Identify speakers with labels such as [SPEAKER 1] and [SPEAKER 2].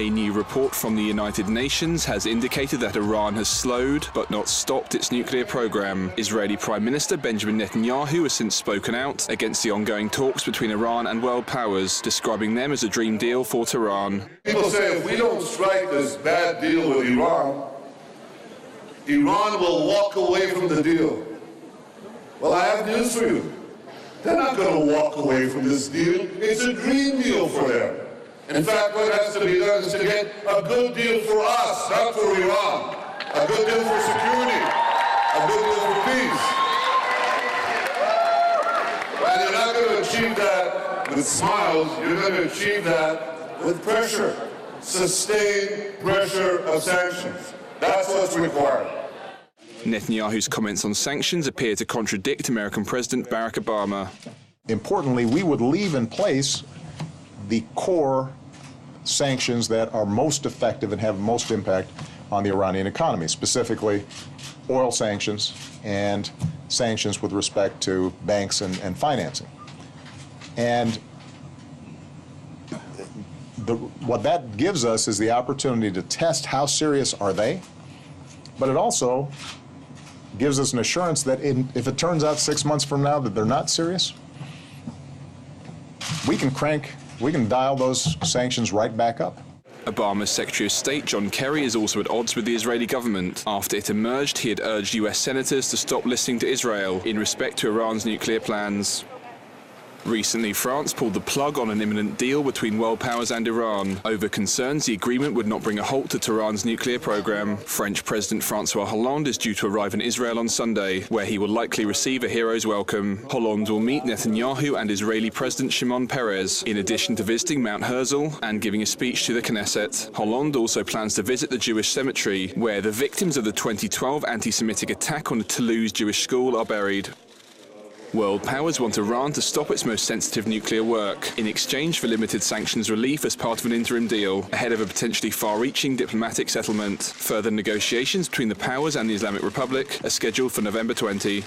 [SPEAKER 1] A new report from the United Nations has indicated that Iran has slowed but not stopped its nuclear program. Israeli Prime Minister Benjamin Netanyahu has since spoken out against the ongoing talks between Iran and world powers, describing them as a dream deal for Tehran.
[SPEAKER 2] People say if we don't strike this bad deal with Iran, Iran will walk away from the deal. Well, I have news for you. They're not going to walk away from this deal. It's a dream deal for them. In fact, what has to be done is to get a good deal for us, not for Iran. A good deal for security. A good deal for peace. And you're not going to achieve that with smiles. You're going to achieve that with pressure. Sustained pressure of sanctions. That's what's required.
[SPEAKER 1] Netanyahu's comments on sanctions appear to contradict American President Barack Obama.
[SPEAKER 3] Importantly, we would leave in place the core sanctions that are most effective and have most impact on the Iranian economy, specifically oil sanctions and sanctions with respect to banks and financing. And what that gives us is the opportunity to test how serious are they, but it also gives us an assurance that if it turns out 6 months from now that they're not serious, we can dial those sanctions right back up.
[SPEAKER 1] Obama's Secretary of State John Kerry is also at odds with the Israeli government. After it emerged, he had urged US senators to stop listening to Israel in respect to Iran's nuclear plans. Recently, France pulled the plug on an imminent deal between world powers and Iran over concerns the agreement would not bring a halt to Tehran's nuclear program. French President François Hollande is due to arrive in Israel on Sunday, where he will likely receive a hero's welcome. Hollande will meet Netanyahu and Israeli President Shimon Peres, in addition to visiting Mount Herzl and giving a speech to the Knesset. Hollande also plans to visit the Jewish cemetery, where the victims of the 2012 anti-Semitic attack on a Toulouse Jewish school are buried. World powers want Iran to stop its most sensitive nuclear work in exchange for limited sanctions relief as part of an interim deal, ahead of a potentially far-reaching diplomatic settlement. Further negotiations between the powers and the Islamic Republic are scheduled for November 20.